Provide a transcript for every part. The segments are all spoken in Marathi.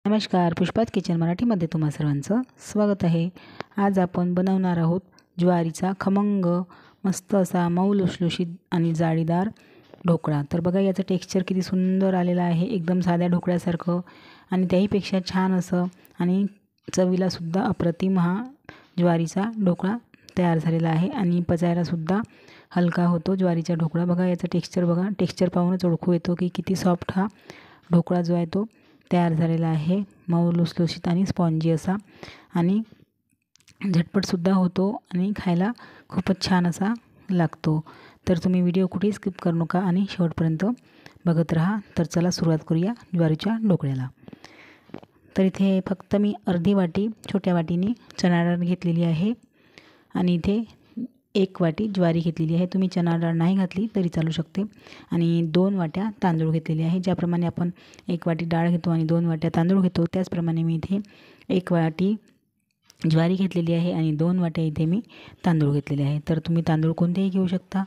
नमस्कार, पुष्पात किचन मराठीमध्ये तुम्हा सर्वांचं स्वागत आहे। आज आपण बनवणार आहोत ज्वारीचा खमंग मस्त असा मऊ लुसलुशीत आणि जाळीदार ढोकळा। तर बघा याचं टेक्स्चर किती सुंदर आलेलं आहे, एकदम साध्या ढोकळ्यासारखं आणि त्याहीपेक्षा छान असं आणि चवीला सुद्धा अप्रतिम हा ज्वारीचा ढोकळा तयार झालेला आहे आणि पचायला सुद्धा हलका होतो ज्वारीचा ढोकळा। बघा याचं टेक्स्चर बघा, टेक्स्चर पाहूनच ओळखू येतो की किती सॉफ्ट हा ढोकळा जो आहे तो तयार झालेला आहे, मऊ लुसलुशीत आणि स्पॉन्जी असा आणि झटपटसुद्धा होतो आणि खायला खूपच छान असा लागतो। तर तुम्ही व्हिडिओ कुठेही स्किप करू नका आणि शेवटपर्यंत बघत राहा। तर चला सुरुवात करूया ज्वारीच्या ढोकळ्याला। तर इथे फक्त मी अर्धी वाटी छोट्या वाटीने चणा डाळ घेतलेली आहे आणि इथे 1 वाटी ज्वारी घेतलेली आहे। तुम्ही चणा डाळ नाही घातली तरी चालू शकते आणि 2 वाट्या तांदूळ घेतलेले आहे। ज्याप्रमाणे आपण 1 वाटी डाळ घेतो आणि 2 वाट्या तांदूळ घेतो त्याचप्रमाणे मी इथे 1 वाटी ज्वारी घेतलेली आहे आणि 2 वाट्या इथे मी तांदूळ घेतलेले आहे। तर तुम्ही तांदूळ कोणतेही घेऊ शकता।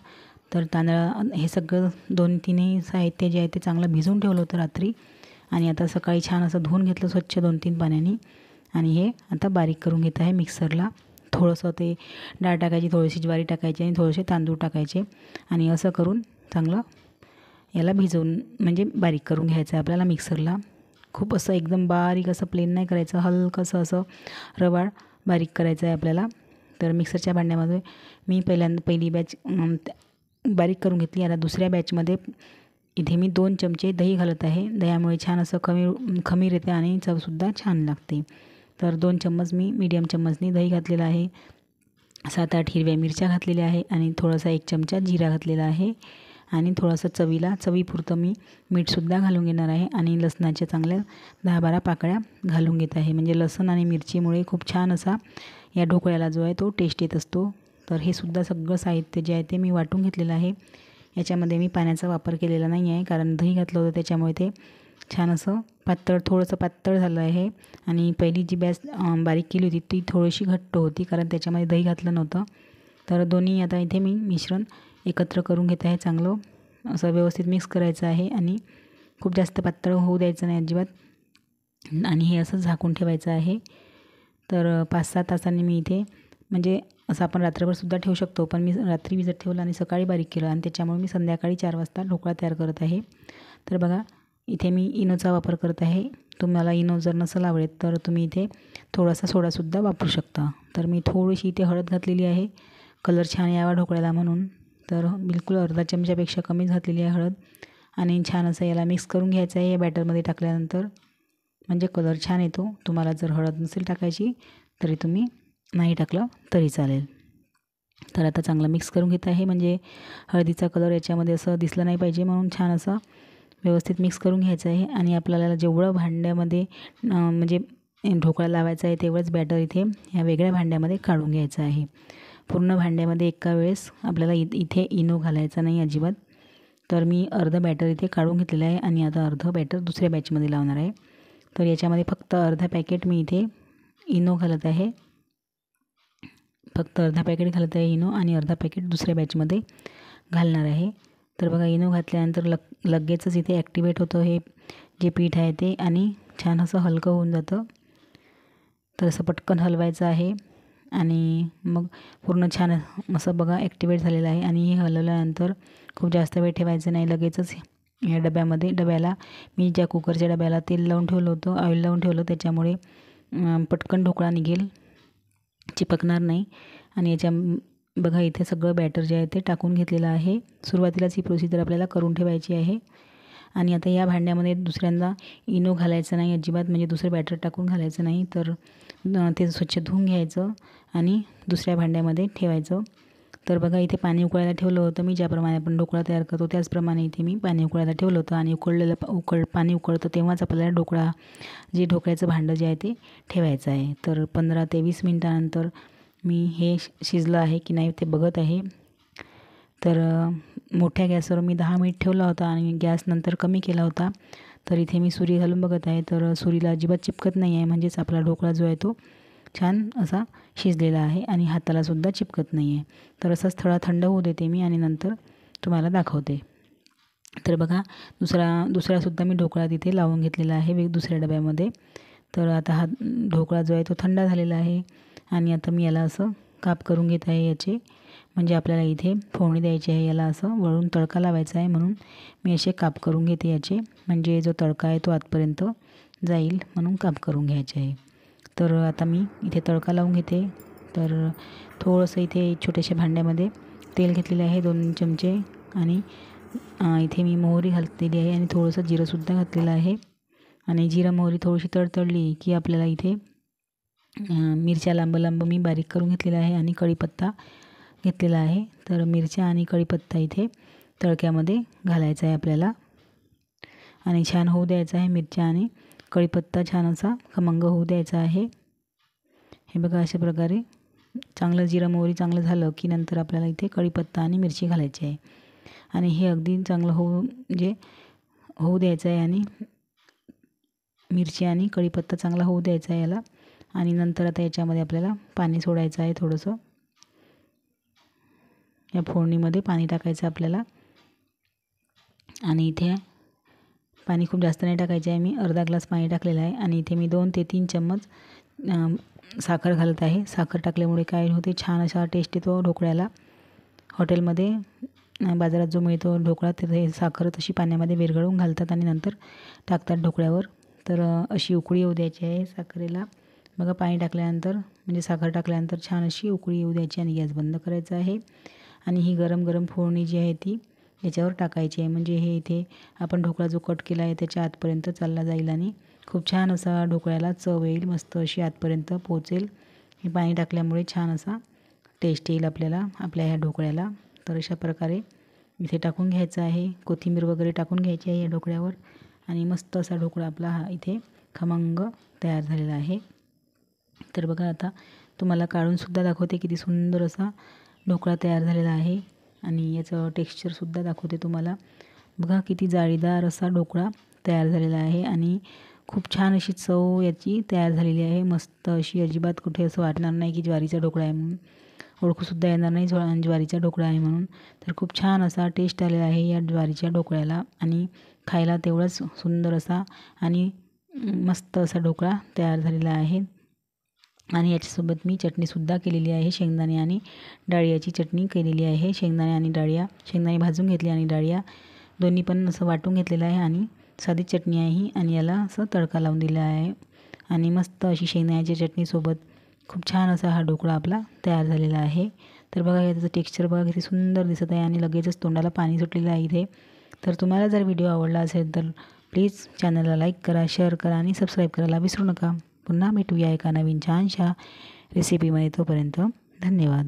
तर तांदळा हे सगळं 2-3 साहित्य जे आहे ते चांगलं भिजवून ठेवलं होतं रात्री आणि आता सकाळी छान असं धुवून घेतलं स्वच्छ 2-3 पाण्याने आणि हे आता बारीक करून घेत आहे मिक्सरला। थोडंसं ते डाळ टाकायची, थोडीशी ज्वारी टाकायची आणि थोडेसे तांदूळ टाकायचे आणि असं करून चांगलं याला भिजवून म्हणजे बारीक करून घ्यायचं आहे आपल्याला मिक्सरला। खूप असं एकदम बारीक असं प्लेन नाही करायचं, हलकंसं असं रवाळ बारीक करायचं आहे आपल्याला। तर मिक्सरच्या भांड्यामध्ये मी पहिली बॅच बारीक करून घेतली। आता दुसऱ्या बॅचमध्ये इथे मी 2 चमचे दही घालत आहे। दह्यामुळे छान असं खमीर येते आणि चवसुद्धा छान लागते। तर 2 चम्मच मी मीडियम चम्मचनी दही घातलेलं आहे, 7-8 हिरव्या मिरच्या घातलेल्या आहे आणि थोडासा 1 चमचा जिरा घातलेला आहे आणि थोडंसं चवीपुरतं मी मीठसुद्धा घालून घेणार आहे आणि लसणाच्या चांगल्या 10-12 पाकळ्या घालून घेत आहे। म्हणजे लसूण आणि मिरचीमुळे खूप छान असा या ढोकळ्याला जो आहे तो टेस्ट येत असतो। तर हे सुद्धा सगळं साहित्य जे आहे ते मी वाटून घेतलेलं आहे। याच्यामध्ये मी पाण्याचा वापर केलेला नाही आहे कारण दही घातलं होतं त्याच्यामुळे ते छान असं थोडंसं पातळ झालं आहे आणि पहिली जी बॅच बारीक केली होती ती थोडीशी घट्ट होती कारण त्याच्यामध्ये दही घातलं नव्हतं। तर दोन्ही आता इथे मी मिश्रण एकत्र करून घेत आहे, चांगलं असं व्यवस्थित मिक्स करायचं आहे आणि खूप जास्त पातळ होऊ द्यायचं नाही अजिबात आणि हे असं झाकून ठेवायचं आहे। तर 5-6 तासांनी मी इथे म्हणजे असं आपण रात्रभरसुद्धा ठेवू शकतो, पण मी रात्री भिजत ठेवलं आणि सकाळी बारीक केलं आणि त्याच्यामुळे मी संध्याकाळी 4 वाजता ढोकळा तयार करत आहे। तर बघा इथे मी इनोचा वापर करत आहे। तुम्हाला इनो जर नसेल आवडत तर तुम्ही इथे थोडासा सोडासुद्धा वापरू शकता। तर मी थोडीशी इथे हळद घातलेली आहे, कलर छान यावा ढोकळ्याला म्हणून। तर बिलकुल अर्धा चमच्यापेक्षा कमीच घातलेली आहे हळद आणि छान असं याला मिक्स करून घ्यायचं आहे या बॅटरमध्ये टाकल्यानंतर, म्हणजे कलर छान येतो। तुम्हाला जर हळद नसेल टाकायची तरी तुम्ही नाही टाकलं तरी चालेल। तर आता चांगलं मिक्स करून घेत आहे, म्हणजे हळदीचा कलर याच्यामध्ये असं दिसलं नाही पाहिजे म्हणून छान असं व्यवस्थित मिक्स करून घ्यायचं आहे आणि आपल्याला जेवढं भांड्यामध्ये म्हणजे ढोकळा लावायचा आहे तेवढंच बॅटर इथे ह्या वेगळ्या भांड्यामध्ये काढून घ्यायचं आहे। पूर्ण भांड्यामध्ये एका वेळेस आपल्याला इथे इनो घालायचा नाही अजिबात। तर मी अर्धं बॅटर इथे काढून घेतलेलं आहे आणि आता अर्धं बॅटर दुसऱ्या बॅचमध्ये लावणार आहे। तर याच्यामध्ये फक्त अर्धा पॅकेट मी इथे इनो घालत आहे, फक्त अर्धा पॅकेट घालत आहे इनो आणि अर्धा पॅकेट दुसऱ्या बॅचमध्ये घालणार आहे। तर बघा इनो घातल्यानंतर लगेचच इथे ॲक्टिवेट होतं हे जे पीठ आहे ते आणि छान असं हलकं होऊन जातं। तर असं पटकन हलवायचं आहे आणि मग पूर्ण छान असं बघा ॲक्टिवेट झालेलं आहे आणि हे हलवल्यानंतर खूप जास्त वेळ ठेवायचं नाही, लगेचच या डब्याला मी ज्या कुकरच्या डब्याला तेल लावून ठेवलं होतं, ऑइल लावून ठेवलं, त्याच्यामुळे पटकन ढोकळा निघेल, चिपकणार नाही। आणि याच्या बघा इथे सगळं बॅटर जे आहे ते टाकून घेतलेलं आहे। सुरुवातीलाच ही प्रोसिजर आपल्याला करून ठेवायची आहे आणि आता या भांड्यामध्ये दुसऱ्यांदा इनो घालायचं नाही अजिबात, म्हणजे दुसरं बॅटर टाकून घालायचं नाही। तर ते स्वच्छ धुवून घ्यायचं आणि दुसऱ्या भांड्यामध्ये ठेवायचं। तर बघा इथे पाणी उकळायला ठेवलं होतं मी, ज्याप्रमाणे आपण ढोकळा तयार करतो त्याचप्रमाणे इथे मी पाणी उकळायला ठेवलं होतं आणि पाणी उकळतं तेव्हाच आपल्याला ढोकळ्याचं भांडं जे आहे ते ठेवायचं आहे। तर 15 ते 20 मिनटानंतर मी हे शिजलं आहे की नाही ते बघत आहे। तर मोठ्या गॅसवर मी 10 मिनिट ठेवला होता आणि गॅस नंतर कमी केला होता। तर इथे मी सुरी घालून बघत आहे, तर सुरीला अजिबात चिपकत नाही आहे, म्हणजेच आपला ढोकळा जो आहे तो छान असा शिजलेला आहे आणि हातालासुद्धा चिपकत नाही आहे। तर असंच थोडा थंड होऊ देते मी आणि नंतर तुम्हाला दाखवते। तर बघा दुसरासुद्धा मी ढोकळा तिथे लावून घेतलेला आहे दुसऱ्या डब्यामध्ये। तर आता हा ढोकळा जो आहे तो थंड झालेला आहे आणि आता मी याला असं काप करून घेत आहे याचे, म्हणजे आपल्याला इथे फोडणी द्यायची आहे, याला असं वळून तडका लावायचा आहे, म्हणून मी असे काप करून घेते याचे, म्हणजे जो तडका आहे तो आतपर्यंत जाईल म्हणून काप करून घ्यायचे आहे. तर आता मी इथे तडका लावून घेते. तर थोडंसं इथे छोट्याशा भांड्यामध्ये तेल घेतलेले आहे 2 चमचे आणि इथे मी मोहरी घातलेली आहे आणि थोडंसं जिरंसुद्धा घातलेलं आहे. आणि जिरं मोहरी थोडीशी तडतडली की आपल्याला इथे मिरच्या लांब लांब मी बारीक करून घेतलेला आहे आणि कढीपत्ता घेतलेला आहे. तर मिरच्या आणि कढीपत्ता इथे तडक्यामध्ये घालायचा आहे आपल्याला आणि छान होऊ द्यायचा आहे. मिरच्या आणि कढीपत्ता छान असा खमंग होऊ द्यायचा आहे. हे बघा अशा प्रकारे चांगलं जिरं मोहरी चांगलं झालं की नंतर आपल्याला इथे कढीपत्ता आणि मिरची घालायची आहे आणि हे अगदी चांगलं होऊ द्यायचं आहे आणि मिरची आणि कढीपत्ता चांगला होऊ द्यायचा आहे याला. आणि नंतर आता याच्यामध्ये आपल्याला पाणी सोडायचं आहे थोडंसं, या फोडणीमध्ये पाणी टाकायचं आपल्याला आणि इथे पाणी खूप जास्त नाही टाकायचे आहे, मी अर्धा ग्लास पाणी टाकलेलं आहे आणि इथे मी 2 ते 3 चम्मच साखर घालत आहे. साखर टाकल्यामुळे काय होते, छान असा टेस्ट येतो ढोकळ्याला. हॉटेलमध्ये बाजारात जो मिळतो ढोकळा तिथे साखर तशी पाण्यामध्ये विरघळून घालतात आणि नंतर टाकतात ढोकळ्यावर. तर अशी उकळी येऊ द्यायची आहे साखरेला. बघा पाणी टाकल्यानंतर म्हणजे साखर टाकल्यानंतर छान अशी उकळी येऊ द्यायची आणि गॅस बंद करायचा आहे आणि ही गरम गरम फोडणी जी आहे ती याच्यावर टाकायची आहे, म्हणजे हे इथे आपण ढोकळा जो कट केला आहे त्याच्या आतपर्यंत चालला जाईल आणि खूप छान असा ढोकळ्याला चव येईल, मस्त अशी आतपर्यंत पोचेल. हे पाणी टाकल्यामुळे छान असा टेस्ट येईल आपल्याला आपल्या ह्या ढोकळ्याला. तर अशा प्रकारे इथे टाकून घ्यायचं आहे, कोथिंबीर वगैरे टाकून घ्यायची आहे या ढोकळ्यावर आणि मस्त असा ढोकळा आपला हा इथे खमंग तयार झालेला आहे. तर बघा आता तुम्हाला काढूनसुद्धा दाखवते किती सुंदर असा ढोकळा तयार झालेला आहे आणि याचं टेक्स्चरसुद्धा दाखवते तुम्हाला. बघा किती जाळीदार असा ढोकळा तयार झालेला आहे आणि खूप छान अशी चव याची तयार झालेली आहे. मस्त अशी, अजिबात कुठे असं वाटणार नाही की ज्वारीचा ढोकळा आहे म्हणून, ओळखूसुद्धा येणार नाही ज्वारीचा ढोकळा आहे म्हणून. तर खूप छान असा टेस्ट आलेला आहे या ज्वारीच्या ढोकळ्याला आणि खायला तेवढाच सुंदर असा आणि मस्त असा ढोकळा तयार झालेला आहे. आणि याच्यासोबत मी चटणीसुद्धा केलेली आहे, शेंगदाणे आणि डाळियाची चटणी केलेली आहे. शेंगदाणे भाजून घेतले आणि डाळिया दोन्ही पण असं वाटून घेतलेलं आहे आणि साधी चटणी आहे ही आणि याला असं तडका लावून दिला आहे आणि मस्त अशी शेंगदाण्याच्या चटणीसोबत खूप छान असा हा ढोकळा आपला तयार झालेला आहे. तर बघा याचं टेक्स्चर बघा किती सुंदर दिसत आहे आणि लगेचच तोंडाला पाणी सुटलेलं आहे इथे. तर तुम्हाला जर व्हिडिओ आवडला असेल तर प्लीज चॅनलला लाईक करा, शेअर करा आणि सबस्क्राईब करायला विसरू नका. पुन्हा भेटूया एका नवीन छानशा रेसिपीमध्ये. तोपर्यंत धन्यवाद.